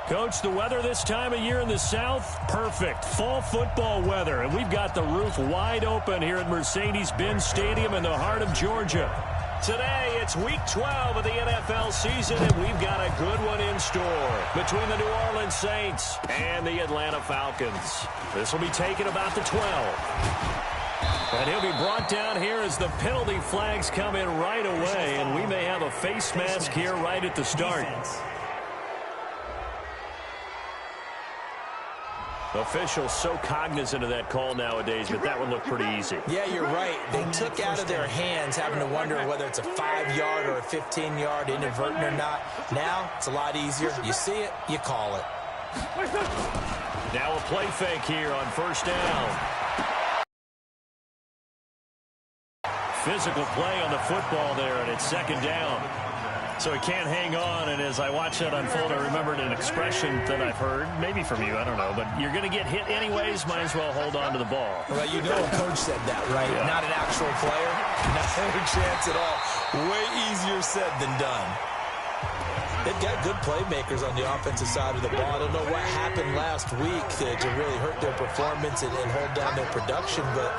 Coach, the weather this time of year in the South, perfect. Fall football weather, and we've got the roof wide open here at Mercedes-Benz Stadium in the heart of Georgia. Today, it's Week 12 of the NFL season, and we've got a good one in store between the New Orleans Saints and the Atlanta Falcons. This will be taken about the 12. And he'll be brought down here as the penalty flags come in right away, and we may have a face mask here right at the start. Officials so cognizant of that call nowadays, but that one looked pretty easy. Yeah, you're right. They took out of their hands having to wonder whether it's a 5-yard or a 15-yard, inadvertent or not. Now, it's a lot easier. You see it, you call it. Now a play fake here on first down. Physical play on the football there, and it's second down. So he can't hang on, and as I watch that unfold, I remembered an expression that I've heard, maybe from you, I don't know, but you're going to get hit anyways, might as well hold on to the ball. Well, you know a coach said that, right? Yeah. Not an actual player. Not a chance at all. Way easier said than done. They've got good playmakers on the offensive side of the ball. I don't know what happened last week to really hurt their performance and hold down their production, but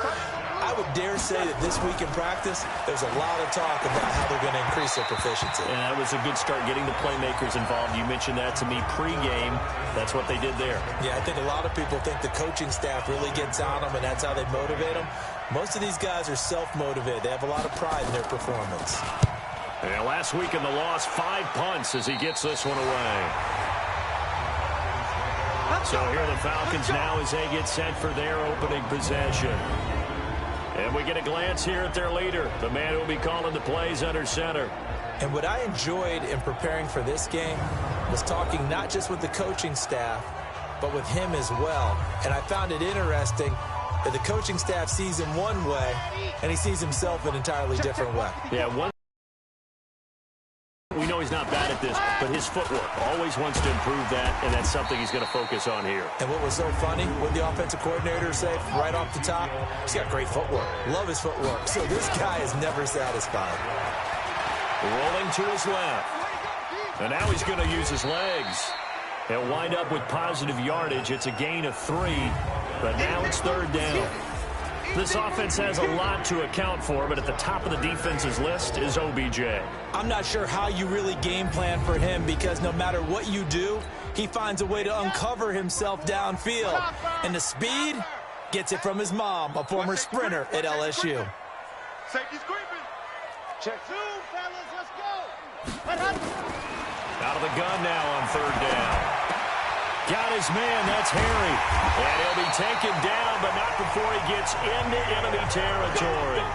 I would dare say that this week in practice, there's a lot of talk about how they're going to increase their proficiency. And that was a good start, getting the playmakers involved. You mentioned that to me pregame. That's what they did there. Yeah, I think a lot of people think the coaching staff really gets on them, and that's how they motivate them. Most of these guys are self-motivated. They have a lot of pride in their performance. And last week in the loss, 5 punts as he gets this one away. So here are the Falcons now as they get set for their opening possession. And we get a glance here at their leader, the man who will be calling the plays under center. And what I enjoyed in preparing for this game was talking not just with the coaching staff, but with him as well. And I found it interesting that the coaching staff sees him one way, and he sees himself an entirely different way. Yeah, we know he's not bad at this, but his footwork always wants to improve that, and that's something he's going to focus on here. And what was so funny, what the offensive coordinator say right off the top, he's got great footwork. Love his footwork. So this guy is never satisfied. Rolling to his left. And now he's going to use his legs. He'll wind up with positive yardage. It's a gain of 3, but now it's third down. This offense has a lot to account for, but at the top of the defense's list is OBJ. I'm not sure how you really game plan for him, because no matter what you do, he finds a way to uncover himself downfield. And the speed gets it from his mom, a former sprinter at LSU. Safety's creeping. Check 2, fellas, let's go. Out of the gun now on third down. Got his man, that's Harry. And he'll be taken down, but not before he gets into enemy territory.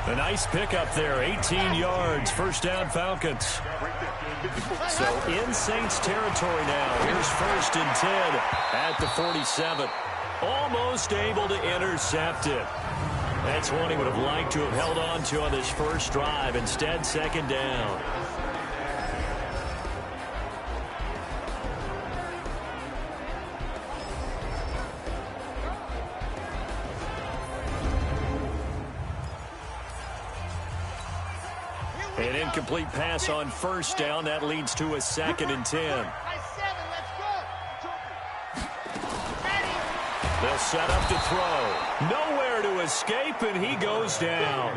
A nice pickup there, 18 yards, first down Falcons. So in Saints territory now, here's first and 10 at the 47. Almost able to intercept it. That's one he would have liked to have held on to on this first drive. Instead, second down. An incomplete pass on first down. That leads to a second and 10. They'll set up to throw. Nowhere to escape, and he goes down.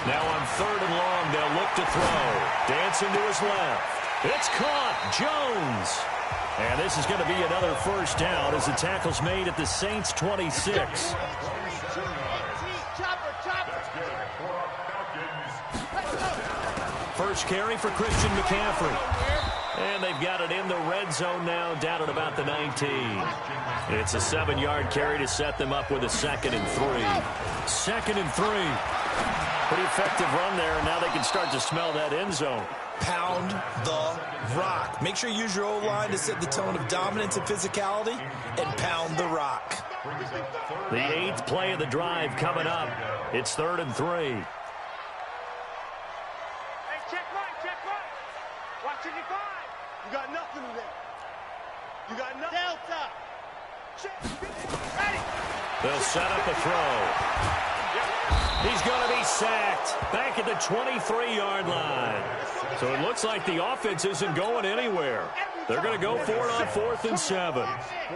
Now on third and long, they'll look to throw. Dancing to his left. It's caught. Jones. And this is going to be another first down as the tackle's made at the Saints' 26. First carry for Christian McCaffrey. And they've got it in the red zone now, down at about the 19. It's a 7-yard carry to set them up with a second and 3. Second and 3. Pretty effective run there, and now they can start to smell that end zone. Pound the rock. Make sure you use your O-line to set the tone of dominance and physicality, and pound the rock. The 8th play of the drive coming up. It's third and 3. Hey, check right. Watch 85. You got nothing in there. You got nothing. Delta. Check. Ready. They'll set up a throw. He's going to be sacked back at the 23-yard line. So it looks like the offense isn't going anywhere. They're going to go for it on 4th and 7.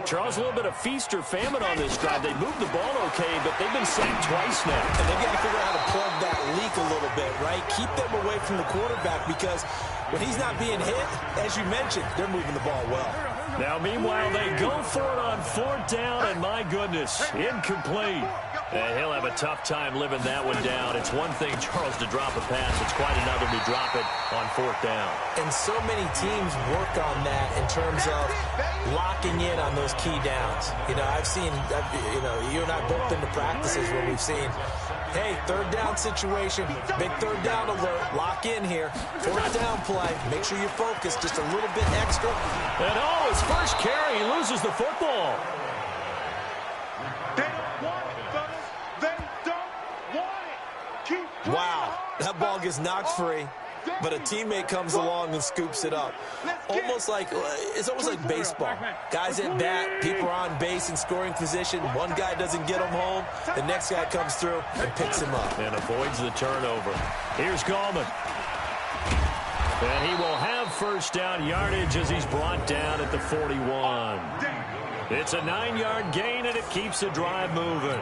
Charles, a little bit of feast or famine on this drive. They moved the ball okay, but they've been sacked twice now. And they've got to figure out how to plug that leak a little bit, right? Keep them away from the quarterback because when he's not being hit, as you mentioned, they're moving the ball well. Now, meanwhile, they go for it on 4th down, and my goodness, incomplete. He'll have a tough time living that one down. It's one thing, Charles, to drop a pass. It's quite another to drop it on 4th down. And so many teams work on that in terms of locking in on those key downs. You know, you and I both been to practices where we've seen, hey, 3rd down situation, big 3rd down alert, lock in here, 4th down play, make sure you focus just a little bit extra. And his first carry, he loses the football. Wow, that ball gets knocked free, but a teammate comes along and scoops it up. It's almost like baseball. Guys at bat, people are on base in scoring position. One guy doesn't get him home. The next guy comes through and picks him up. And avoids the turnover. Here's Gallman. And he will have 1st down yardage as he's brought down at the 41. It's a 9-yard gain, and it keeps the drive moving.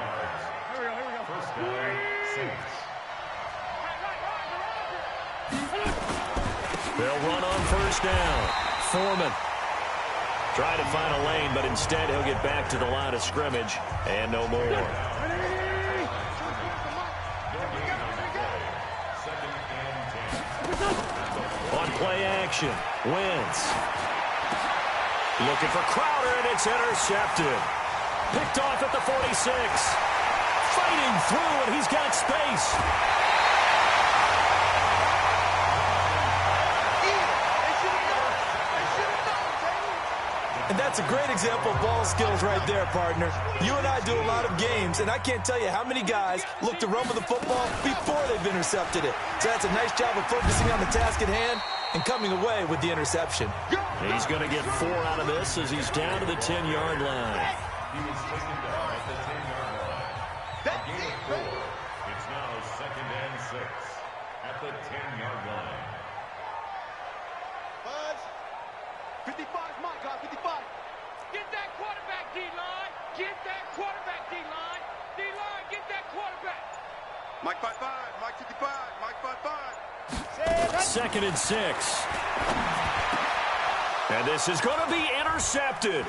They'll run on 1st down. Foreman trying to find a lane, but instead he'll get back to the line of scrimmage and no more. On play action, Wentz. Looking for Crowder, and it's intercepted. Picked off at the 46. Fighting through, and he's got space. And that's a great example of ball skills right there, partner. You and I do a lot of games, and I can't tell you how many guys look to run with the football before they've intercepted it. So that's a nice job of focusing on the task at hand and coming away with the interception. He's going to get 4 out of this as he's down to the 10-yard line. It's now 2nd and 6 at the 10-yard line. 55's my guy, 55. Get that quarterback, D-line. Get that quarterback, D-line. D-line, get that quarterback. Mike 55, Mike 55, Mike 55. 2nd and 6. And this is going to be intercepted.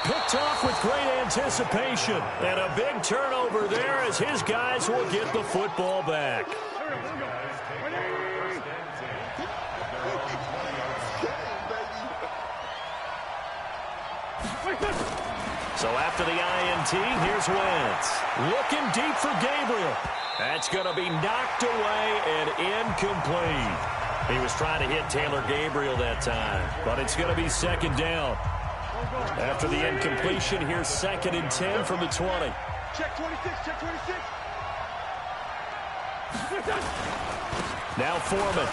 Picked off with great anticipation. And a big turnover there as his guys will get the football back. So after the INT, here's Wentz. Looking deep for Gabriel. That's going to be knocked away and incomplete. He was trying to hit Taylor Gabriel that time, but it's going to be 2nd down. After the incompletion, here's 2nd and 10 from the 20. Check 26, check 26. Now Foreman.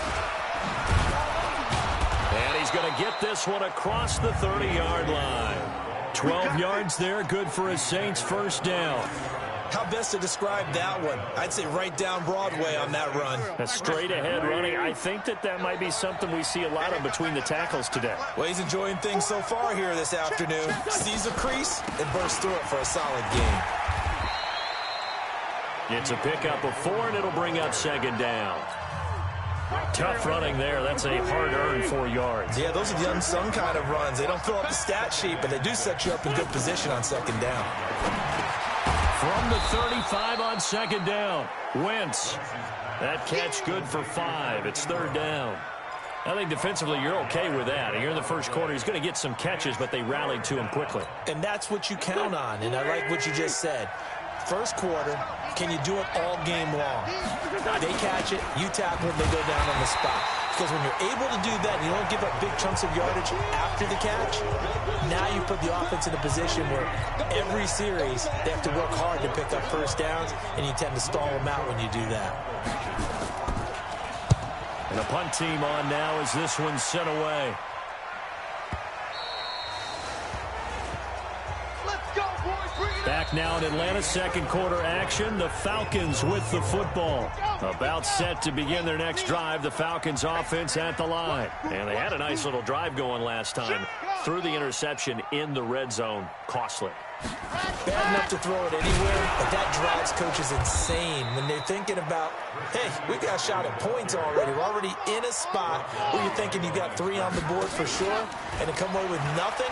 And he's going to get this one across the 30-yard line. 12 yards there, good for a Saints 1st down. How best to describe that one? I'd say right down Broadway on that run. A straight-ahead running. I think that might be something we see a lot of between the tackles today. Well, he's enjoying things so far here this afternoon. Sees a crease and bursts through it for a solid gain. It's a pickup of 4, and it'll bring up 2nd down. Tough running there. That's a hard-earned 4 yards. Yeah, those are the unsung kind of runs. They don't fill up the stat sheet, but they do set you up in good position on 2nd down. From the 35 on 2nd down, Wentz. That catch good for 5. It's 3rd down. I think defensively you're okay with that. Here in the first quarter, he's going to get some catches, but they rallied to him quickly. And that's what you count on, and I like what you just said. First quarter, can you do it all game long? They catch it, you tackle it, they go down on the spot. Because when you're able to do that and you don't give up big chunks of yardage after the catch, now you put the offense in a position where every series they have to work hard to pick up 1st downs, and you tend to stall them out when you do that. And a punt team on now as this one's sent away. Back back now in Atlanta's second quarter action. The Falcons with the football. About set to begin their next drive. The Falcons offense at the line. And they had a nice little drive going last time. Threw the interception in the red zone. Costly. Bad enough to throw it anywhere, but that drives coaches insane when they're thinking about, hey, we got a shot at points already. We're already in a spot where you're thinking you got 3 on the board for sure, and to come away with nothing,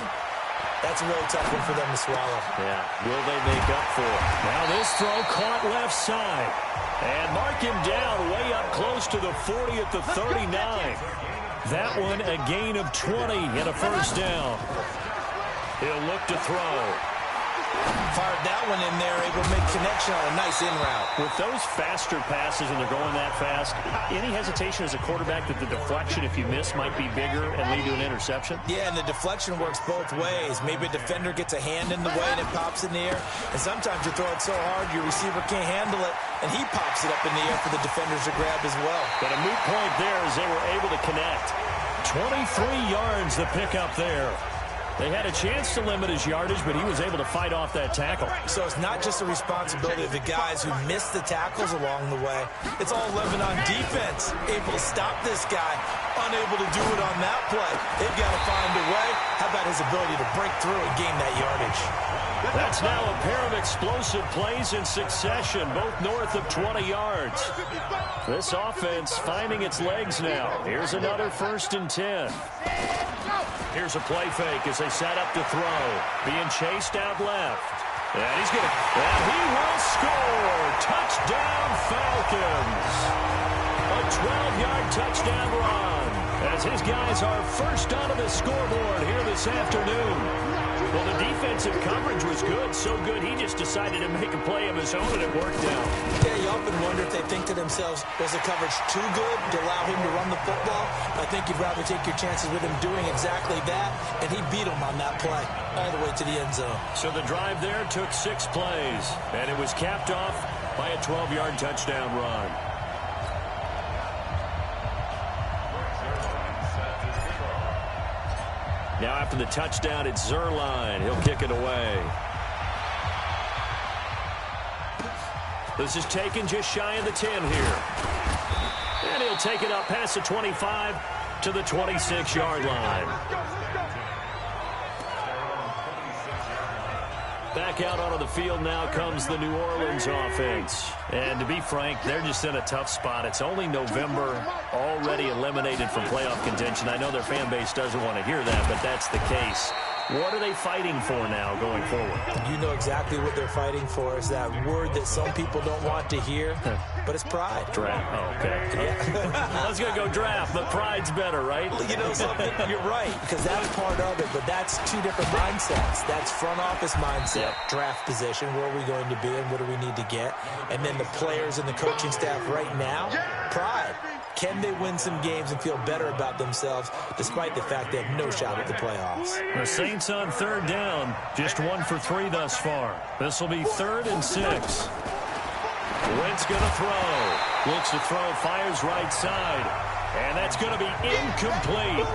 that's a really tough one for them to swallow. Yeah, will they make up for it? Now this throw caught left side. And mark him down way up close to the 40 at the 39. That one a gain of 20 and a first down. He'll look to throw. Fired that one in there, able to make connection on a nice in route. With those faster passes and they're going that fast, any hesitation as a quarterback that the deflection, if you miss, might be bigger and lead to an interception? Yeah, and the deflection works both ways. Maybe a defender gets a hand in the way and it pops in the air. And sometimes you throw it so hard your receiver can't handle it, and he pops it up in the air for the defenders to grab as well. But a moot point there as they were able to connect. 23 yards the pickup there. They had a chance to limit his yardage, but he was able to fight off that tackle. So it's not just the responsibility of the guys who missed the tackles along the way. It's all Lebanon defense, able to stop this guy, unable to do it on that play. They've got to find a way. How about his ability to break through and gain that yardage? That's now a pair of explosive plays in succession, both north of 20 yards. This offense finding its legs now. Here's another 1st and 10. Here's a play fake as they set up to throw. Being chased out left. And he's going to, and he will score. Touchdown Falcons. A 12-yard touchdown run as his guys are first onto the scoreboard here this afternoon. Well, the defensive coverage was good, so good he just decided to make a play of his own, and it worked out. Yeah, you often wonder if they think to themselves, was the coverage too good to allow him to run the football? I think you'd rather take your chances with him doing exactly that, and he beat him on that play all the way to the end zone. So the drive there took 6 plays, and it was capped off by a 12-yard touchdown run. Now after the touchdown, it's Zerline. He'll kick it away. This is taken just shy of the 10 here. And he'll take it up past the 25 to the 26-yard line. Back out onto the field now comes the New Orleans offense. And to be frank, they're just in a tough spot. It's only November, already eliminated from playoff contention. I know their fan base doesn't want to hear that, but that's the case. What are they fighting for now going forward? You know exactly what they're fighting for. Is that word that some people don't want to hear, but it's pride. Draft. Oh, okay. Yeah. I was going to go draft, but pride's better, right? You know something? You're right, because that's part of it, but that's 2 different mindsets. That's front office mindset, draft position, where are we going to be and what do we need to get? And then the players and the coaching staff right now, pride. Can they win some games and feel better about themselves despite the fact they have no shot at the playoffs? The Saints on 3rd down, just 1 for 3 thus far. This will be 3rd and 6. Wentz going to throw. Looks to throw, fires right side. And that's going to be incomplete.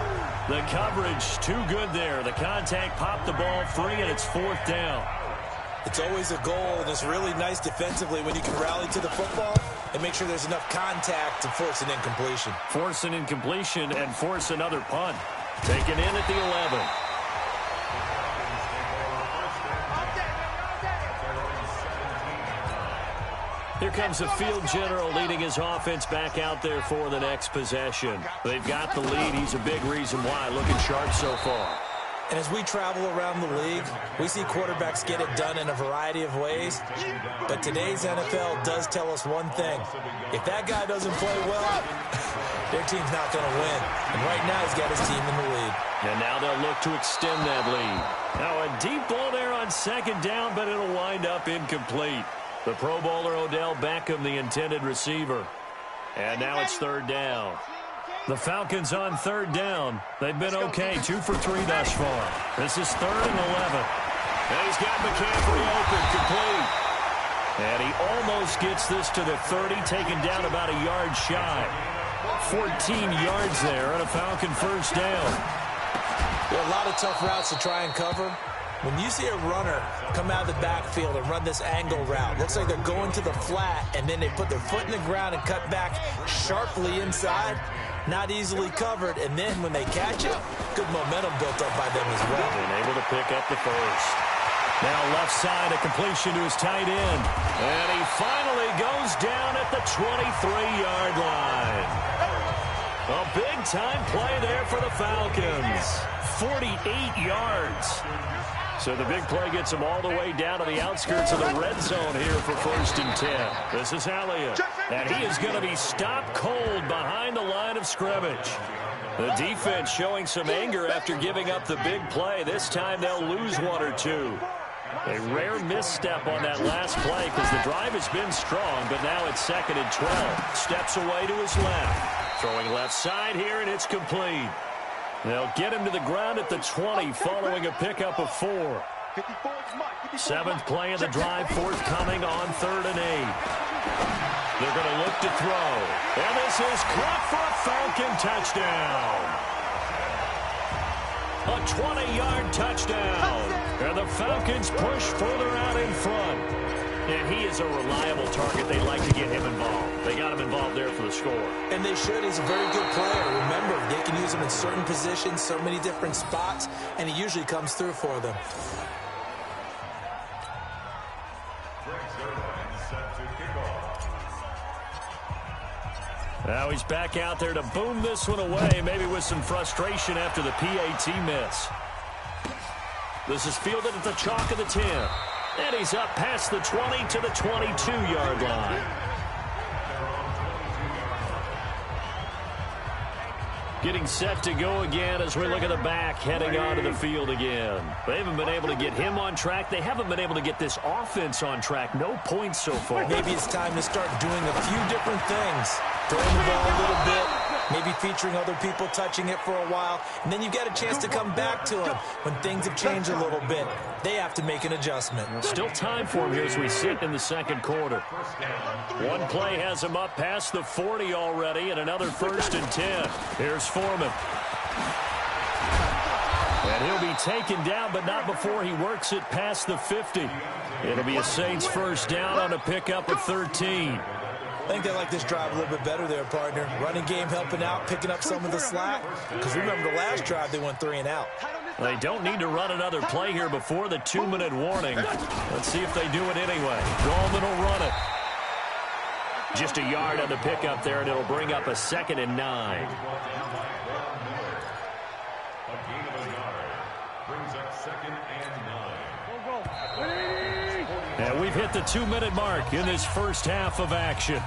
The coverage too good there. The contact popped the ball free, and it's 4th down. It's always a goal, and it's really nice defensively when you can rally to the football and make sure there's enough contact to force an incompletion. Force an incompletion and force another punt. Taken in at the 11. Here comes the field general leading his offense back out there for the next possession. They've got the lead. He's a big reason why. Looking sharp so far. And as we travel around the league, we see quarterbacks get it done in a variety of ways. But today's NFL does tell us one thing. If that guy doesn't play well, their team's not going to win. And right now he's got his team in the lead. And now they'll look to extend that lead. Now a deep ball there on 2nd down, but it'll wind up incomplete. The Pro Bowler Odell Beckham, the intended receiver. And now it's 3rd down. The Falcons on 3rd down. They've been okay, 2 for 3 thus far. This is 3rd and 11. And he's got McCaffrey open, complete. And he almost gets this to the 30, taken down about a yard shy. 14 yards there and a Falcon 1st down. There are a lot of tough routes to try and cover. When you see a runner come out of the backfield and run this angle route, looks like they're going to the flat, and then they put their foot in the ground and cut back sharply inside, not easily covered, and then when they catch it, good momentum built up by them as well. And able to pick up the first. Now left side, a completion to his tight end. And he finally goes down at the 23-yard line. A big-time play there for the Falcons. 48 yards. So the big play gets him all the way down to the outskirts of the red zone here for 1st and 10. This is Elliott. And he is going to be stopped cold behind the line of scrimmage. The defense showing some anger after giving up the big play. This time they'll lose one or two. A rare misstep on that last play because the drive has been strong, but now it's 2nd and 12. Steps away to his left. Throwing left side here, and it's complete. They'll get him to the ground at the 20 following a pickup of 4. 7th play of the drive forthcoming on 3rd and 8. They're going to look to throw. And this is caught for a Falcon touchdown. A 20-yard touchdown. And the Falcons push further out in front. And he is a reliable target. They like to get him involved. They got him involved there for the score. And they should. He's a very good player. Remember, they can use him in certain positions, so many different spots, and he usually comes through for them. Now he's back out there to boom this one away, maybe with some frustration after the PAT miss. This is fielded at the chalk of the 10. And he's up past the 20 to the 22-yard line. Getting set to go again as we look at the back heading onto the field again. They haven't been able to get him on track. They haven't been able to get this offense on track. No points so far. Maybe it's time to start doing a few different things. Throwing the ball a little bit, maybe featuring other people touching it for a while, and then you get a chance to come back to him when things have changed a little bit. They have to make an adjustment. Still time for him here as we sit in the 2nd quarter. One play has him up past the 40 already, and another 1st and 10. Here's Foreman. And he'll be taken down, but not before he works it past the 50. It'll be a Saints first down on a pickup of 13. I think they like this drive a little bit better there, partner. Running game helping out, picking up some of the slack. Because remember the last drive, they went 3 and out. They don't need to run another play here before the 2-minute warning. Let's see if they do it anyway. Roman will run it. Just a yard on the pickup there, and it'll bring up a 2nd and 9. And we've hit the 2-minute mark in this first half of action.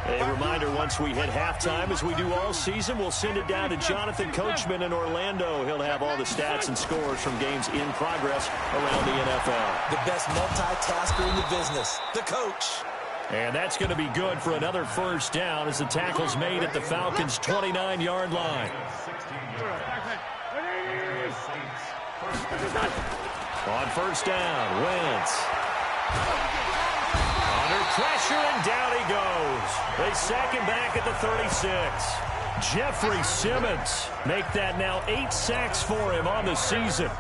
A reminder, once we hit halftime, as we do all season, we'll send it down to Jonathan Coachman in Orlando. He'll have all the stats and scores from games in progress around the NFL. The best multitasker in the business, the coach. And that's going to be good for another first down as the tackle's made at the Falcons' 29-yard line. On first down, Wentz. Under pressure, and down he goes. They sack him back at the 36. Jeffrey Simmons make that now 8 sacks for him on the season.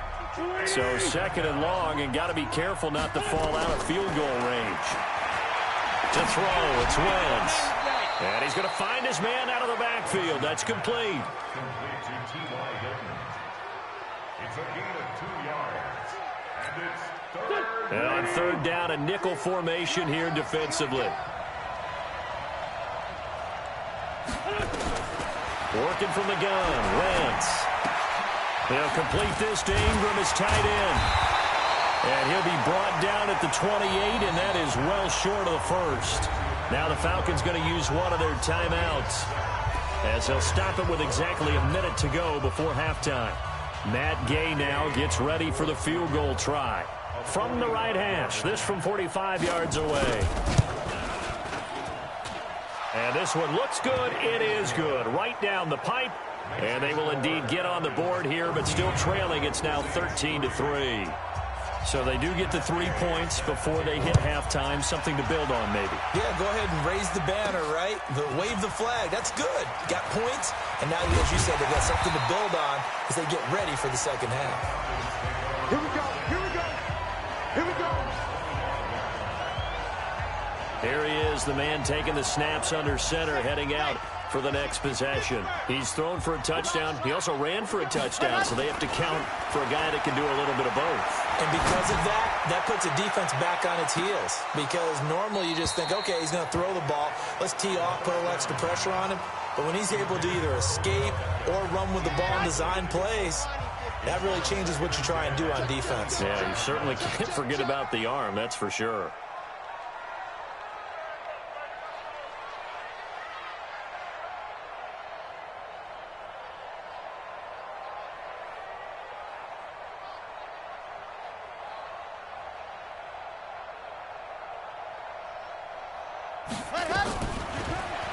So 2nd and long, and got to be careful not to fall out of field goal range. To throw, it's Wentz. And he's going to find his man out of the backfield. That's complete. And on 3rd down, a nickel formation here defensively. Working from the gun, Wentz. They'll complete this to Ingram as tight end. And he'll be brought down at the 28, and that is well short of the first. Now the Falcons going to use one of their timeouts, as they'll stop it with exactly a minute to go before halftime. Matt Gay now gets ready for the field goal try. From the right hash, this from 45 yards away. And this one looks good. It is good. Right down the pipe. And they will indeed get on the board here, but still trailing. It's now 13-3. So they do get the 3 points before they hit halftime, something to build on maybe. Yeah, go ahead and raise the banner, right? Wave the flag. That's good. Got points, and now, as you said, they've got something to build on as they get ready for the second half. Here we go. Here we go. Here we go. Here he is, the man taking the snaps under center, heading out for the next possession. He's thrown for a touchdown. He also ran for a touchdown, so they have to count for a guy that can do a little bit of both. And because of that, that puts a defense back on its heels. Because normally you just think, okay, he's going to throw the ball. Let's tee off, put a little extra pressure on him. But when he's able to either escape or run with the ball and design plays, that really changes what you try and do on defense. Yeah, you certainly can't forget about the arm, that's for sure.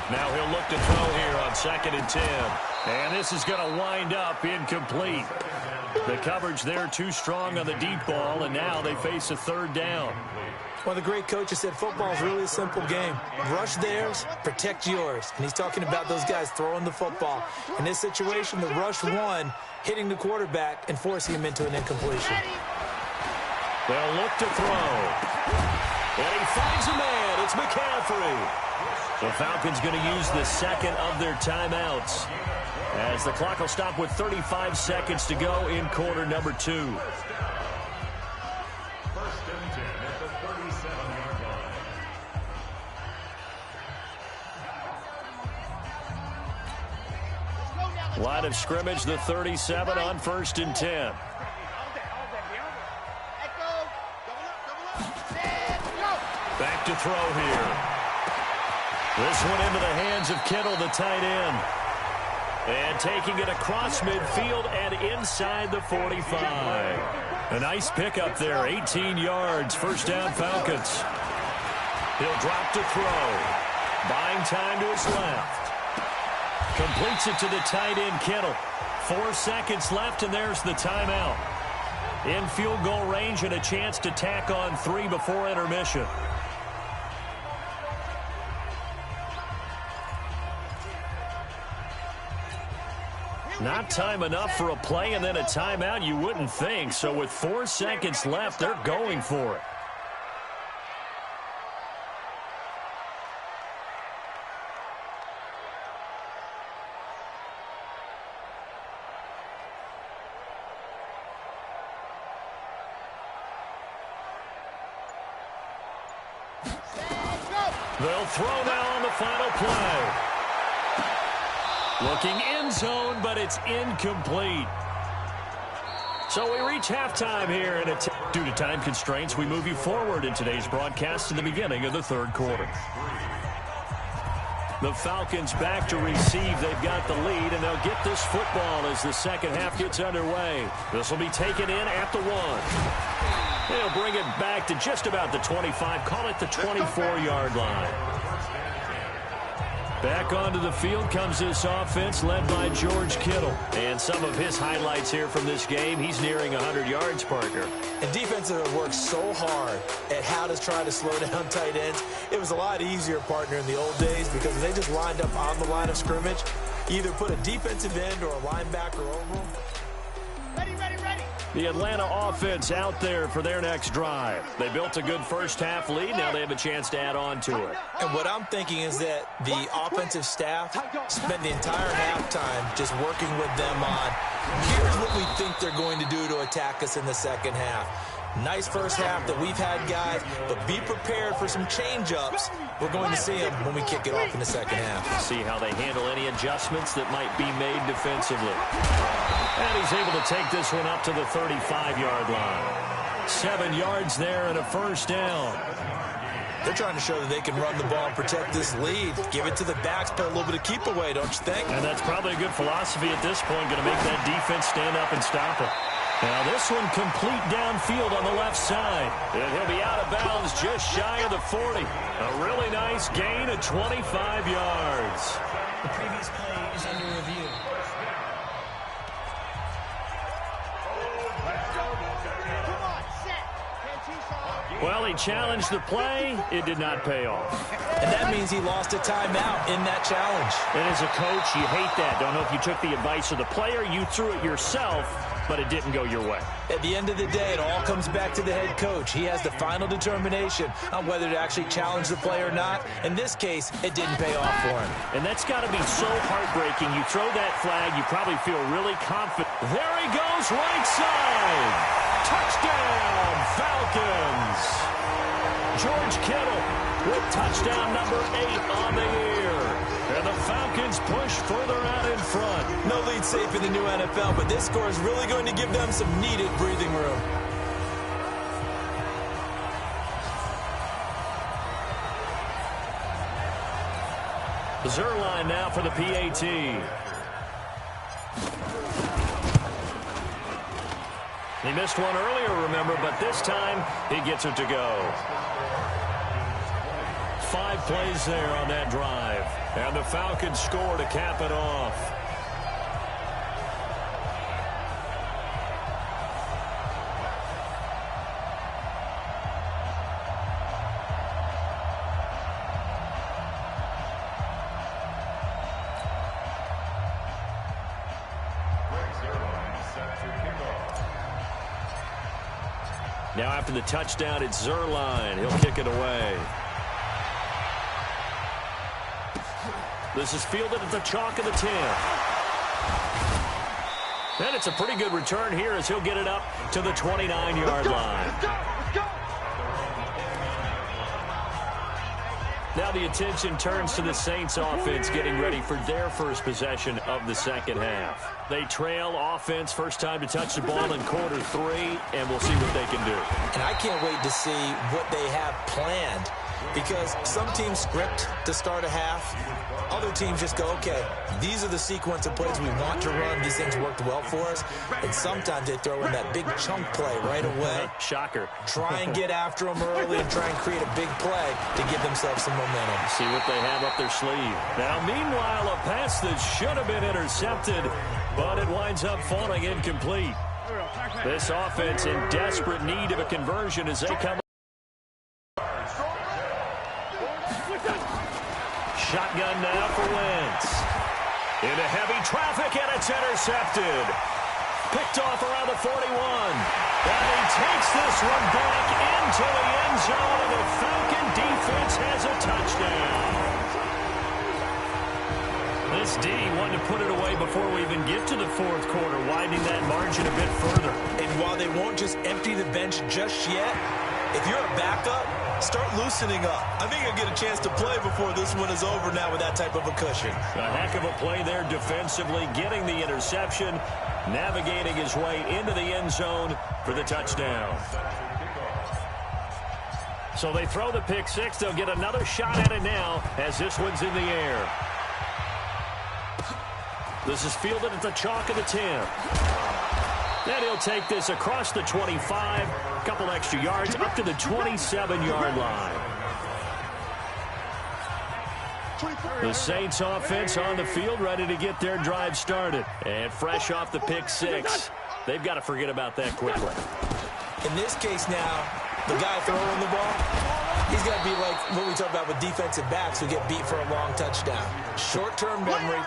Now he'll look to throw here on 2nd and 10. And this is going to wind up incomplete. The coverage there too strong on the deep ball, and now they face a 3rd down. One of the great coaches said football is really a simple game. Rush theirs, protect yours. And he's talking about those guys throwing the football. In this situation, the rush one, hitting the quarterback and forcing him into an incompletion. They'll look to throw. And he finds a man. It's McCaffrey. The Falcons going to use the second of their timeouts, as the clock will stop with 35 seconds to go in quarter number 2. 1st and 10 at the 37-yard line. Line of scrimmage, the 37 on 1st and 10. Back to throw here. This one into the hands of Kittle, the tight end. And taking it across midfield and inside the 45. A nice pickup there, 18 yards, 1st down Falcons. He'll drop to throw. Buying time to his left. Completes it to the tight end, Kittle. 4 seconds left, and there's the timeout. In field goal range and a chance to tack on 3 before intermission. Not time enough for a play and then a timeout, you wouldn't think. So with 4 seconds left, they're going for it. They'll throw now on the final play. Looking end zone, but it's incomplete. So we reach halftime here, and due to time constraints, we move you forward in today's broadcast to the beginning of the 3rd quarter. The Falcons back to receive. They've got the lead, and they'll get this football as the second half gets underway. This will be taken in at the 1. They'll bring it back to just about the 25, call it the 24-yard line. Back onto the field comes this offense led by George Kittle. And some of his highlights here from this game, he's nearing 100 yards, Parker. And defense have worked so hard at how to try to slow down tight ends. It was a lot easier, partner, in the old days because they just lined up on the line of scrimmage. Either put a defensive end or a linebacker over them. Ready, ready, ready. The Atlanta offense out there for their next drive. They built a good first half lead. Now they have a chance to add on to it. And what I'm thinking is that the offensive staff spent the entire halftime just working with them on, here's what we think they're going to do to attack us in the second half. Nice first half that we've had, guys, but be prepared for some change-ups. We're going to see them when we kick it off in the second half. See how they handle any adjustments that might be made defensively. And he's able to take this one up to the 35-yard line. 7 yards there and a first down. They're trying to show that they can run the ball and protect this lead. Give it to the backs, play a little bit of keep away, don't you think? And that's probably a good philosophy at this point, going to make that defense stand up and stop it. Now this one complete downfield on the left side. And he'll be out of bounds just shy of the 40. A really nice gain of 25 yards. The previous play is under review. Come on, set. Well, he challenged the play. It did not pay off. And that means he lost a timeout in that challenge. And as a coach, you hate that. Don't know if you took the advice of the player, you threw it yourself, but it didn't go your way. At the end of the day, it all comes back to the head coach. He has the final determination on whether to actually challenge the play or not. In this case, it didn't pay off for him. And that's got to be so heartbreaking. You throw that flag, you probably feel really confident. There he goes, right side. Touchdown, Falcons. George Kittle with touchdown number 8 on the year. And the Falcons push further out in front. No lead safe in the new NFL, but this score is really going to give them some needed breathing room. Zerline now for the PAT. He missed one earlier, remember, but this time he gets it to go. 5 plays there on that drive. And the Falcons score to cap it off. Now after the touchdown, it's Zerline. He'll kick it away. This is fielded at the chalk of the 10. And it's a pretty good return here as he'll get it up to the 29-yard line. Let's go! Now the attention turns to the Saints offense getting ready for their first possession of the second half. They trail offense, first time to touch the ball in quarter 3, and we'll see what they can do. And I can't wait to see what they have planned, because some teams script to start a half. Other teams just go, okay, these are the sequence of plays we want to run. These things worked well for us. And sometimes they throw in that big chunk play right away. Shocker. Try and get after them early and try and create a big play to give themselves some momentum. See what they have up their sleeve. Now, meanwhile, a pass that should have been intercepted, but it winds up falling incomplete. This offense in desperate need of a conversion as they come. Shotgun now for Wentz. Into heavy traffic, and it's intercepted. Picked off around the 41. And he takes this one back into the end zone, and the Falcon defense has a touchdown. This D wanted to put it away before we even get to the fourth quarter, widening that margin a bit further. And while they won't just empty the bench just yet, if you're a backup, start loosening up. I think you'll get a chance to play before this one is over now with that type of a cushion. A heck of a play there defensively, getting the interception, navigating his way into the end zone for the touchdown. So they throw the pick 6. They'll get another shot at it now as this one's in the air. This is fielded at the chalk of the 10. Then he'll take this across the 25, a couple extra yards, up to the 27-yard line. The Saints offense on the field, ready to get their drive started. And fresh off the pick 6, they've got to forget about that quickly. In this case now, the guy throwing the ball, he's got to be like what we talk about with defensive backs who get beat for a long touchdown. Short-term memory,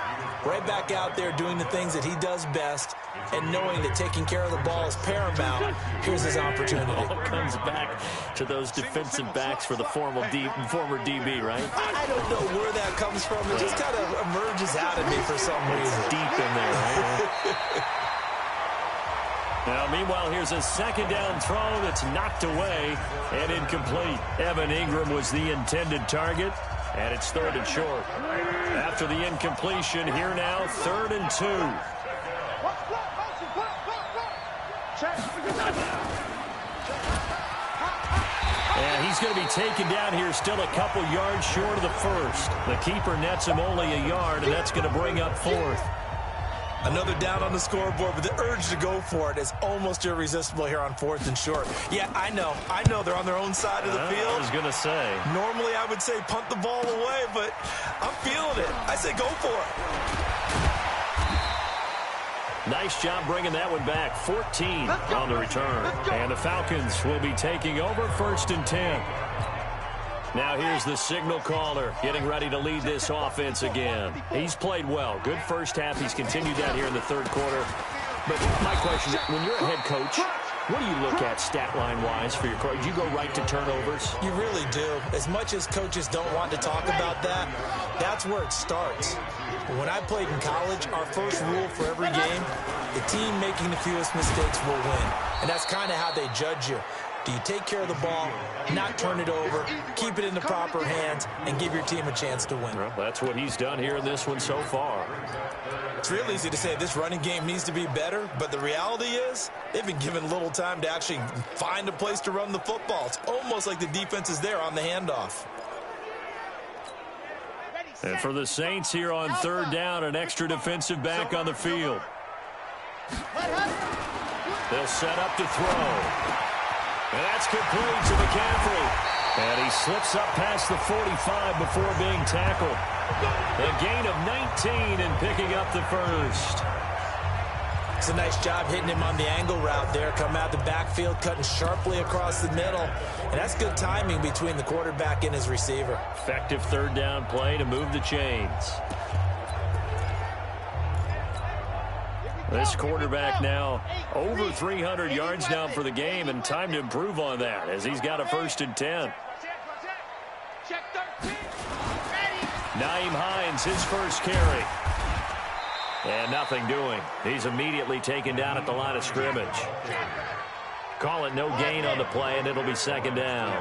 right back out there doing the things that he does best, and knowing that taking care of the ball is paramount. Here's his opportunity. It all comes back to those defensive backs for the former DB, right? I don't know where that comes from. It just kind of emerges out of me for some reason. It's deep in there, right? Now, meanwhile, here's a second down throw that's knocked away and incomplete. Evan Ingram was the intended target, and it's 3rd and short. After the incompletion, here now, 3rd and 2. And he's going to be taken down here still a couple yards short of the first. The keeper nets him only a yard, and that's going to bring up 4th. Another down on the scoreboard, but the urge to go for it is almost irresistible here on 4th and short. Yeah, I know they're on their own side of the field. I was going to say. Normally I would say punt the ball away, but I'm feeling it. I say go for it. Nice job bringing that one back. 14 on the return. And the Falcons will be taking over 1st and 10. Now here's the signal caller getting ready to lead this offense again. He's played well. Good first half. He's continued that here in the 3rd quarter. But my question is, when you're a head coach, what do you look at stat line-wise for your coach? Do you go right to turnovers? You really do. As much as coaches don't want to talk about that, that's where it starts. When I played in college, our first rule for every game, the team making the fewest mistakes will win. And that's kind of how they judge you. Do you take care of the ball, not turn it over, keep it in the proper hands, and give your team a chance to win? Well, that's what he's done here in this one so far. It's real easy to say this running game needs to be better, but the reality is they've been given little time to actually find a place to run the football. It's almost like the defense is there on the handoff. And for the Saints here on 3rd down, an extra defensive back on the field. They'll set up to throw. And that's complete to McCaffrey. And he slips up past the 45 before being tackled. A gain of 19 and picking up the 1st. It's a nice job hitting him on the angle route there. Come out the backfield, cutting sharply across the middle. And that's good timing between the quarterback and his receiver. Effective 3rd down play to move the chains. This quarterback now over 300 yards now for the game, and time to improve on that as he's got a 1st and 10. Nyheim Hines, his first carry. And nothing doing. He's immediately taken down at the line of scrimmage. Call it no gain on the play, and it'll be 2nd down.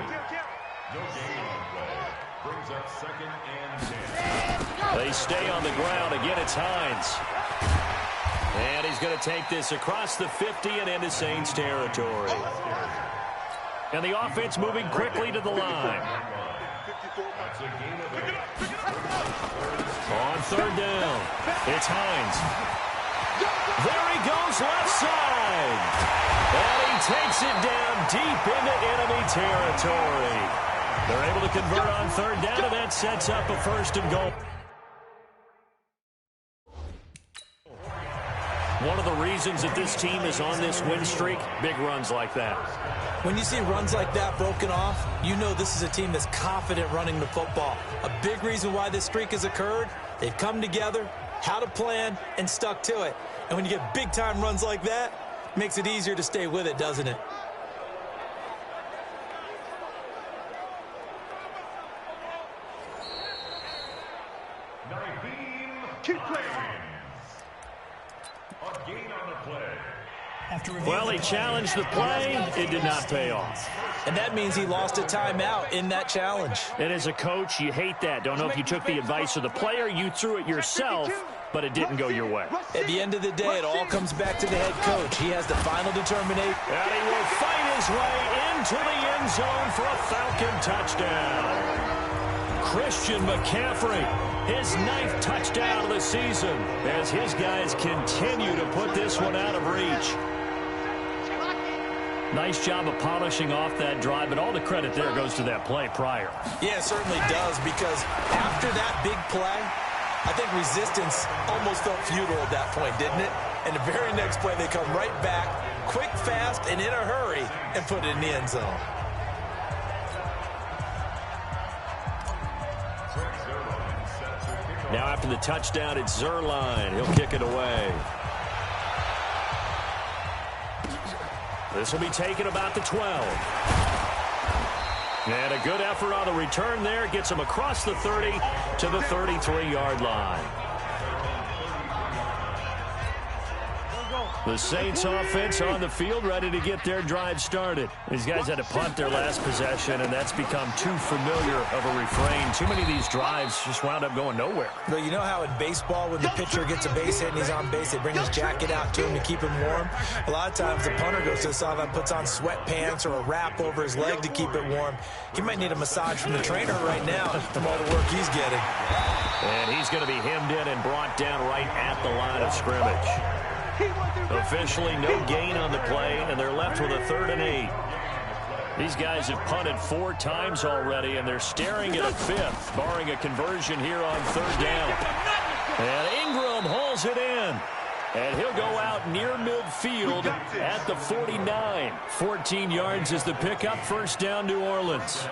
No gain on the play. Brings up 2nd and 10. They stay on the ground. Again, it's Hines. And he's going to take this across the 50 and into Saints territory. And the offense moving quickly to the line. On 3rd down, it's Hines. There he goes left side. And he takes it down deep into enemy territory. They're able to convert on 3rd down, and that sets up a 1st and goal. One of the reasons that this team is on this win streak, big runs like that. When you see runs like that broken off, you know this is a team that's confident running the football. A big reason why this streak has occurred, they've come together, had a plan, and stuck to it. And when you get big-time runs like that, it makes it easier to stay with it, doesn't it? Well, he challenged the play. It did not pay off. And that means he lost a timeout in that challenge. And as a coach, you hate that. Don't know if you took the advice of the player, you threw it yourself, but it didn't go your way. At the end of the day, it all comes back to the head coach. He has the final determination. And he will fight his way into the end zone for a Falcon touchdown. Christian McCaffrey, his 9th touchdown of the season, as his guys continue to put this one out of reach. Nice job of polishing off that drive, but all the credit there goes to that play prior. Yeah, it certainly does, because after that big play, I think resistance almost felt futile at that point, didn't it? And the very next play, they come right back, quick, fast, and in a hurry, and put it in the end zone. Now after the touchdown, it's Zuerlein. He'll kick it away. This will be taken about the 12. And a good effort on the return there. Gets him across the 30 to the 33-yard line. The Saints offense on the field, ready to get their drive started. These guys had to punt their last possession, and that's become too familiar of a refrain. Too many of these drives just wound up going nowhere. But you know how in baseball, when the pitcher gets a base hit and he's on base, they bring his jacket out to him to keep him warm? A lot of times the punter goes to the sideline, puts on sweatpants or a wrap over his leg to keep it warm. He might need a massage from the trainer right now from all the work he's getting. And he's going to be hemmed in and brought down right at the line of scrimmage. Officially no gain on the play, and they're left with a 3rd and 8. These guys have punted 4 times already, and they're staring at a 5th, barring a conversion here on 3rd down. And Ingram hauls it in. And he'll go out near midfield at the 49. 14 yards is the pickup. First down, New Orleans.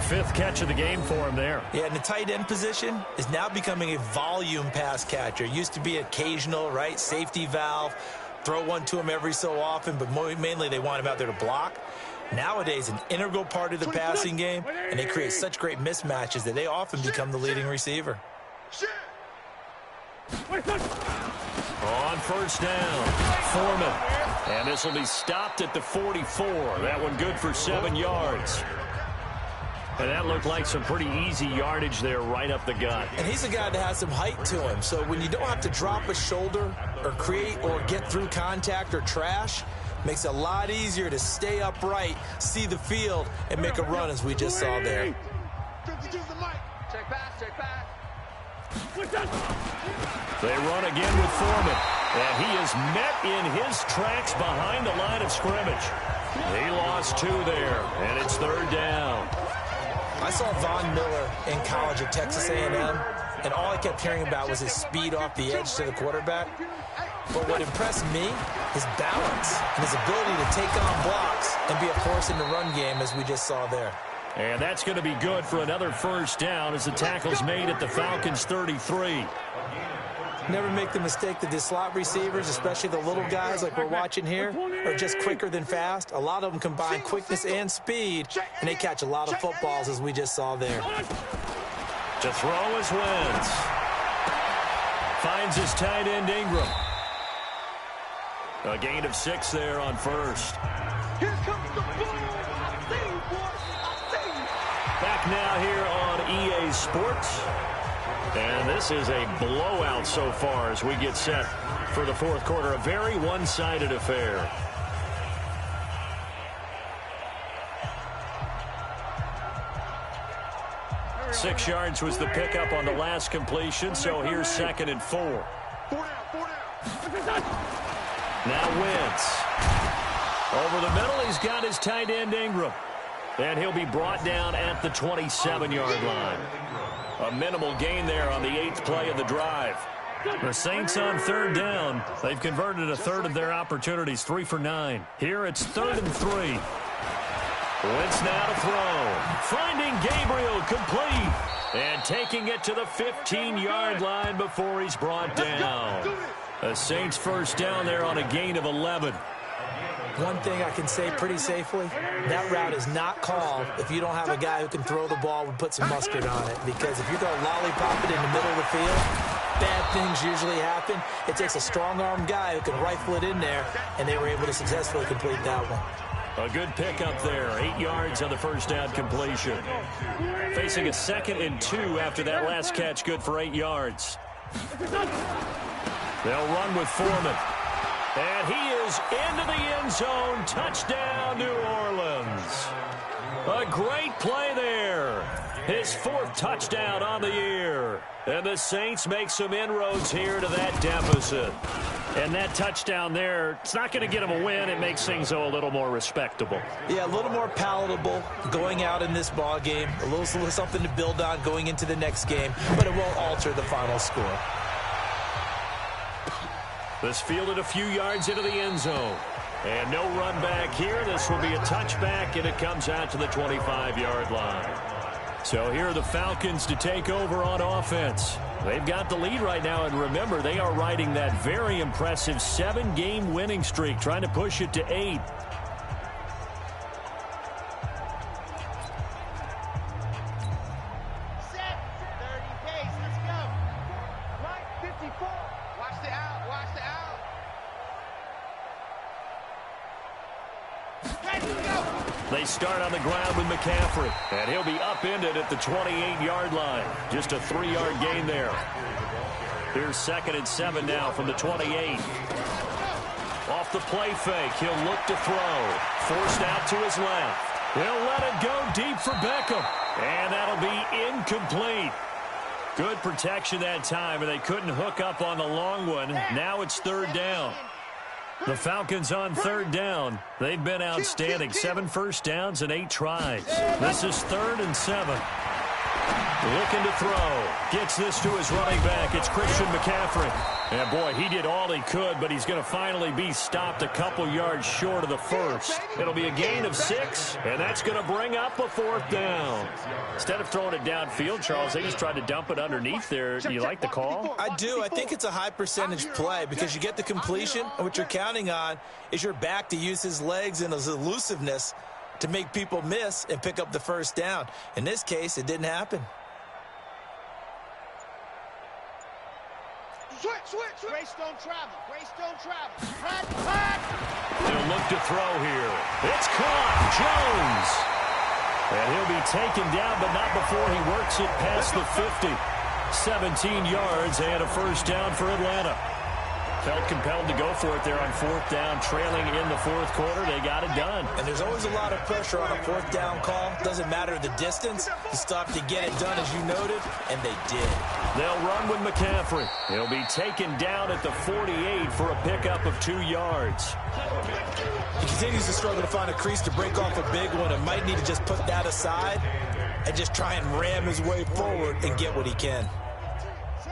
Fifth catch of the game for him there. Yeah, and the tight end position is now becoming a volume pass catcher. Used to be occasional, right? Safety valve. Throw one to him every so often, but mainly they want him out there to block. Nowadays, an integral part of the passing game, and they create such great mismatches that they often become the leading receiver. On first down, Foreman. And this will be stopped at the 44. That one good for 7 yards. And that looked like some pretty easy yardage there right up the gut. And he's a guy that has some height to him. So when you don't have to drop a shoulder or create or get through contact or trash, makes it a lot easier to stay upright, see the field, and make a run as we just saw there. Check pass, check pass. They run again with Foreman. And he is met in his tracks behind the line of scrimmage. He lost 2 there, and it's third down. I saw Von Miller in college at Texas A&M, and all I kept hearing about was his speed off the edge to the quarterback. But what impressed me, his balance and his ability to take on blocks and be a force in the run game, as we just saw there. And that's going to be good for another first down as the tackle's made at the Falcons' 33. Never make the mistake that the slot receivers, especially the little guys like we're watching here, are just quicker than fast. A lot of them combine quickness and speed, and they catch a lot of footballs, as we just saw there. To throw is Wentz. Finds his tight end Ingram. A gain of 6 there on first. Here comes the ball. I see you, boy. I see you. Back now here on EA Sports. And this is a blowout so far as we get set for the fourth quarter. A very one-sided affair. Six yards was the pickup on the last completion, so here's 2nd and 4. 4 down. Now Wentz. Over the middle, he's got his tight end Ingram. And he'll be brought down at the 27-yard line. A minimal gain there on the 8th play of the drive. The Saints on third down. They've converted a third of their opportunities, 3 for 9. Here it's 3rd and 3. Wentz now to throw. Finding Gabriel complete. And taking it to the 15-yard line before he's brought down. The Saints first down there on a gain of 11. One thing I can say pretty safely, that route is not called if you don't have a guy who can throw the ball and put some mustard on it. Because if you go lollipop it in the middle of the field, bad things usually happen. It takes a strong-armed guy who can rifle it in there, and they were able to successfully complete that one. A good pickup there. 8 yards on the first down completion. Facing a 2nd and 2 after that last catch, good for 8 yards. They'll run with Foreman. And he is into the end zone. Touchdown, New Orleans. A great play there. His 4th touchdown on the year. And the Saints make some inroads here to that deficit. And that touchdown there, it's not going to get them a win. It makes things, though, a little more respectable. Yeah, a little more palatable going out in this ball game. A little something to build on going into the next game. But it won't alter the final score. This fielded a few yards into the end zone. And no run back here. This will be a touchback, and it comes out to the 25-yard line. So here are the Falcons to take over on offense. They've got the lead right now, and remember, they are riding that very impressive 7-game winning streak, trying to push it to 8. They start on the ground with McCaffrey, and he'll be upended at the 28-yard line. Just a 3-yard gain there. Here's 2nd and 7 now from the 28. Off the play fake, he'll look to throw. Forced out to his left. He'll let it go deep for Beckham, and that'll be incomplete. Good protection that time, and they couldn't hook up on the long one. Now it's 3rd down. The Falcons on 3rd down. They've been outstanding. 7 first downs and 8 tries. This is 3rd and 7. Looking to throw. Gets this to his running back. It's Christian McCaffrey. And, boy, he did all he could, but he's going to finally be stopped a couple yards short of the first. It'll be a gain of 6, and that's going to bring up a 4th down. Instead of throwing it downfield, Charles, they just tried to dump it underneath there. Do you like the call? I do. I think it's a high-percentage play because you get the completion, and what you're counting on is your back to use his legs and his elusiveness to make people miss and pick up the first down. In this case, it didn't happen. Switch. Grace don't travel. They'll look to throw here. It's caught. Jones. And he'll be taken down, but not before he works it past the 50. 17 yards and a first down for Atlanta. Felt compelled to go for it there on 4th down, trailing in the 4th quarter. They got it done. And there's always a lot of pressure on a 4th down call. Doesn't matter the distance. You stop to get it done, as you noted, and they did. They'll run with McCaffrey. He'll be taken down at the 48 for a pickup of 2 yards. He continues to struggle to find a crease to break off a big one and might need to just put that aside and just try and ram his way forward and get what he can.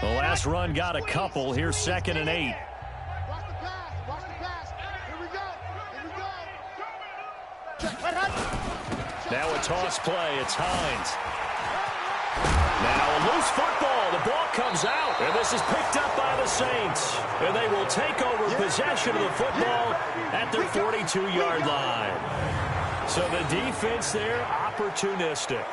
The last run got a couple. Here's 2nd and 8. Now a toss play. It's Hines. Now a loose football. The ball comes out. And this is picked up by the Saints. And they will take over possession of the football at their 42-yard line. So the defense there, opportunistic.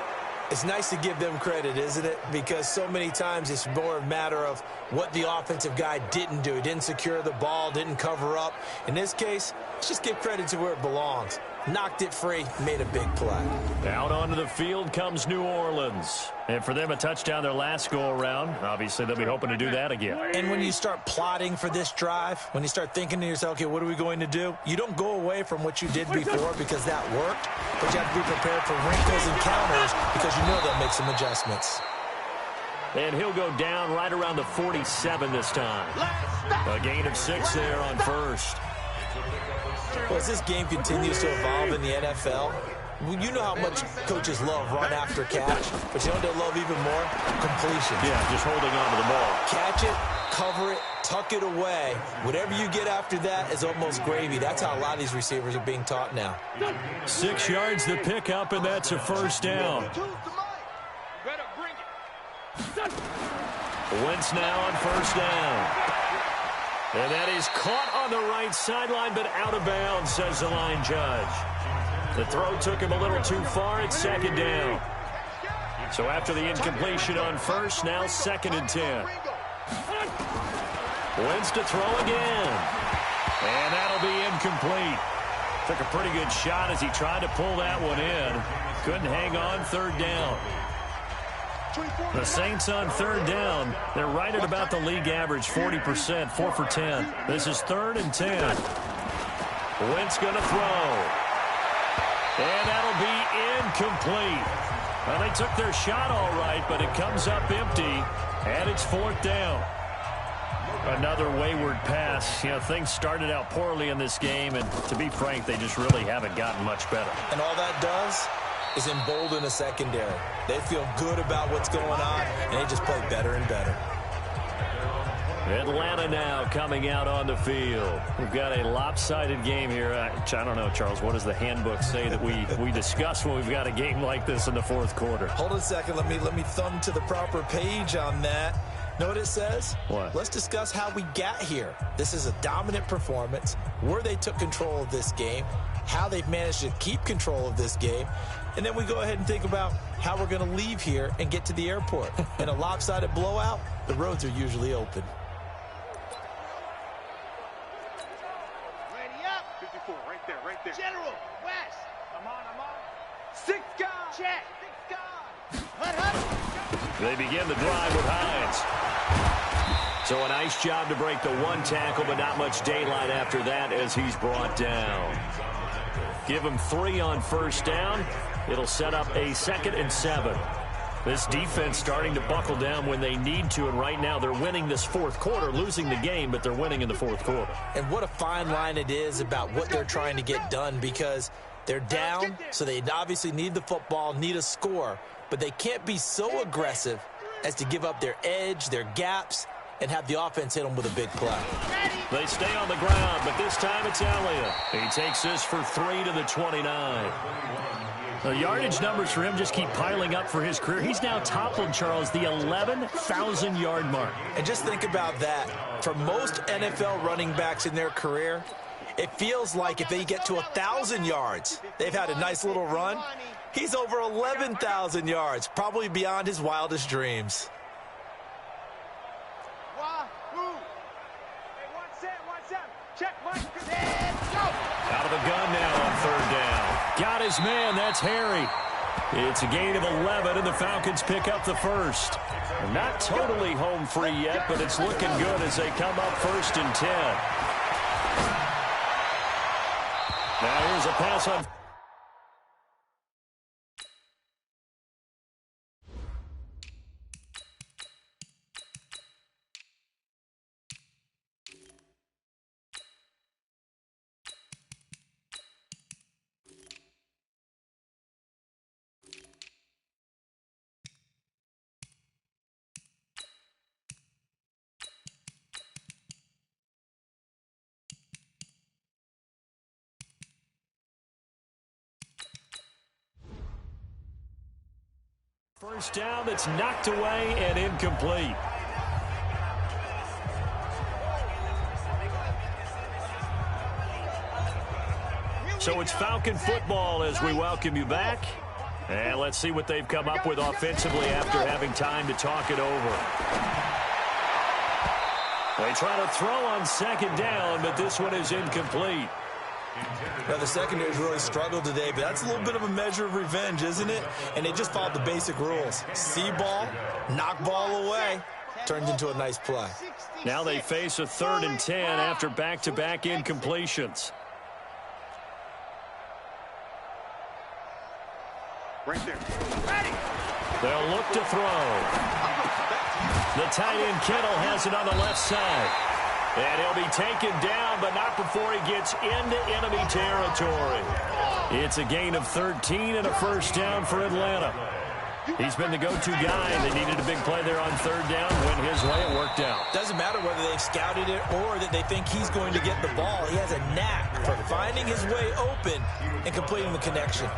It's nice to give them credit, isn't it? Because so many times it's more a matter of what the offensive guy didn't do. He didn't secure the ball, didn't cover up. In this case, let's just give credit to where it belongs. Knocked it free, made a big play. Out onto the field comes New Orleans. And for them, a touchdown their last go-around. Obviously, they'll be hoping to do that again. And when you start plotting for this drive, when you start thinking to yourself, okay, what are we going to do? You don't go away from what you did before because that worked, but you have to be prepared for wrinkles and counters because you know they'll make some adjustments. And he'll go down right around the 47 this time. A gain of 6 there on first. Well, as this game continues to evolve in the NFL, you know how much coaches love run after catch, but you know what they love even more? Completion. Yeah, just holding on to the ball. Catch it, cover it, tuck it away. Whatever you get after that is almost gravy. That's how a lot of these receivers are being taught now. 6 yards the pickup, and that's a first down. Wentz now on first down. And that is caught on the right sideline, but out of bounds, says the line judge. The throw took him a little too far. It's 2nd down. So after the incompletion on first, now 2nd and 10. Wentz to throw again. And that'll be incomplete. Took a pretty good shot as he tried to pull that one in. Couldn't hang on. 3rd down. The Saints on 3rd down. They're right at about the league average, 40%, 4 for 10. This is 3rd and 10. Wentz going to throw. And that'll be incomplete. Well, they took their shot all right, but it comes up empty, and it's 4th down. Another wayward pass. You know, things started out poorly in this game, and to be frank, they just really haven't gotten much better. And all that does is embolden a secondary. They feel good about what's going on, and they just play better and better. Atlanta now coming out on the field. We've got a lopsided game here. I don't know, Charles, what does the handbook say that we discuss when we've got a game like this in the 4th quarter? Hold on a second. Let me thumb to the proper page on that. Know what it says? What? Let's discuss how we got here. This is a dominant performance, where they took control of this game, how they've managed to keep control of this game, and then we go ahead and think about how we're going to leave here and get to the airport. In a lopsided blowout, the roads are usually open. Ready up. 54, right there. General, West. I'm on. 6 guys. Check. 6 guys. Hut. They begin the drive with Hines. So a nice job to break the 1 tackle, but not much daylight after that as he's brought down. Give him 3 on first down. It'll set up a 2nd and 7. This defense starting to buckle down when they need to, and right now they're winning this 4th quarter, losing the game, but they're winning in the 4th quarter. And what a fine line it is about what they're trying to get done, because they're down, so they obviously need the football, need a score. but they can't be so aggressive as to give up their edge, their gaps, and have the offense hit them with a big play. They stay on the ground, but this time it's Elliott. He takes this for 3 to the 29. The yardage numbers for him just keep piling up for his career. He's now toppled, Charles, the 11,000-yard mark. And just think about that. For most NFL running backs in their career, it feels like if they get to 1,000 yards, they've had a nice little run. He's over 11,000 yards, probably beyond his wildest dreams. Out of the gun now on third down. Got his man. That's Harry. It's a gain of 11, and the Falcons pick up the first. They're not totally home free yet, but it's looking good as they come up 1st and 10. Now here's a pass on. First down that's knocked away and incomplete. So it's Falcon football as we welcome you back. And let's see what they've come up with offensively after having time to talk it over. They try to throw on second down, but this one is incomplete. Now, the secondary's really struggled today, but that's a little bit of a measure of revenge, isn't it? And they just followed the basic rules. See ball, knock ball away, turned into a nice play. Now they face a 3rd and 10 after back-to-back incompletions. Right there. They'll look to throw. The tight end Kittle has it on the left side. And he'll be taken down, but not before he gets into enemy territory. It's a gain of 13 and a first down for Atlanta. He's been the go-to guy. They needed a big play there on 3rd down. Went his way, it worked out. Doesn't matter whether they've scouted it or that they think he's going to get the ball. He has a knack for finding his way open and completing the connection.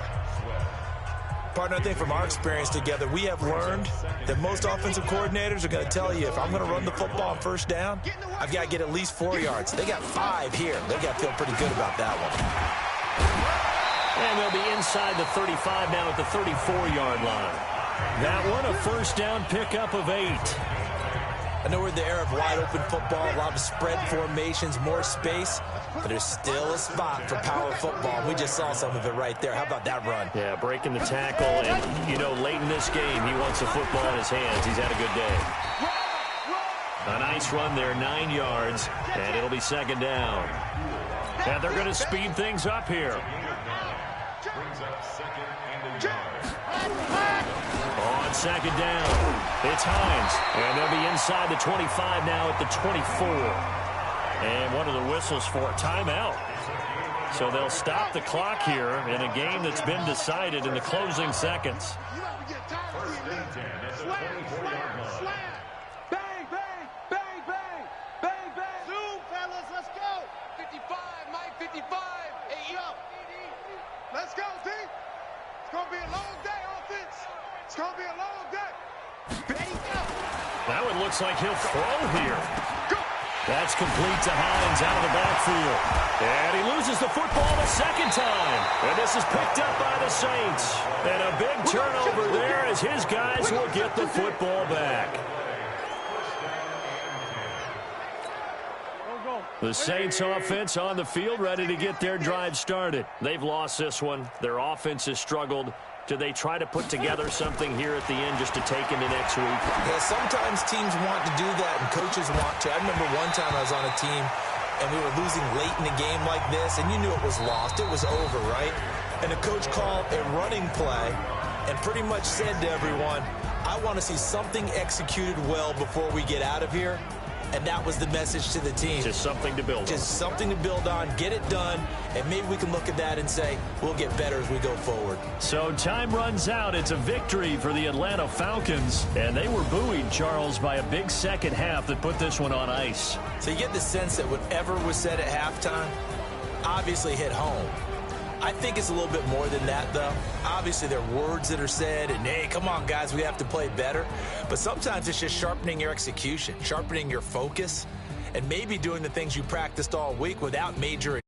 Partner, I think from our experience together, we have learned that most offensive coordinators are going to tell you, if I'm going to run the football on 1st down, I've got to get at least 4 yards. They got 5 here. They got to feel pretty good about that one. And they'll be inside the 35 now at the 34-yard line. That one, a first down pickup of 8. I know we're in the era of wide-open football, a lot of spread formations, more space, but there's still a spot for power football. We just saw some of it right there. How about that run? Yeah, breaking the tackle, and, you know, late in this game, he wants the football in his hands. He's had a good day. A nice run there, 9 yards, and it'll be 2nd down. And they're going to speed things up here. Brings up 2nd and a yard. On 2nd down, it's Hines, and they'll be inside the 25 now at the 24. And one of the whistles for a timeout. So they'll stop the clock here in a game that's been decided in the closing seconds. 1st and 10 at the 24-yard line. Bang, bang, bang, bang, bang, bang. Zoom, fellas, let's go. 55, Mike, 55. Hey, yo. Let's go, D. It's going to be a long day, offense. It's going to be a long day. Ready, go. That one looks like he'll throw here. That's complete to Hines out of the backfield. And he loses the football the 2nd time. And this is picked up by the Saints. And a big turnover there as his guys will get the football back. The Saints offense on the field ready to get their drive started. They've lost this one. Their offense has struggled. Do they try to put together something here at the end just to take into next week? Yeah, sometimes teams want to do that and coaches want to. I remember one time I was on a team and we were losing late in a game like this, and you knew it was lost. It was over, right? And the coach called a running play and pretty much said to everyone, I want to see something executed well before we get out of here. And that was the message to the team. Just something to build on. Just something to build on, get it done, and maybe we can look at that and say, we'll get better as we go forward. So time runs out. It's a victory for the Atlanta Falcons. And they were buoyed, Charles, by a big second half that put this one on ice. So you get the sense that whatever was said at halftime obviously hit home. I think it's a little bit more than that, though. Obviously, there are words that are said, and, hey, come on, guys, we have to play better. But sometimes it's just sharpening your execution, sharpening your focus, and maybe doing the things you practiced all week without major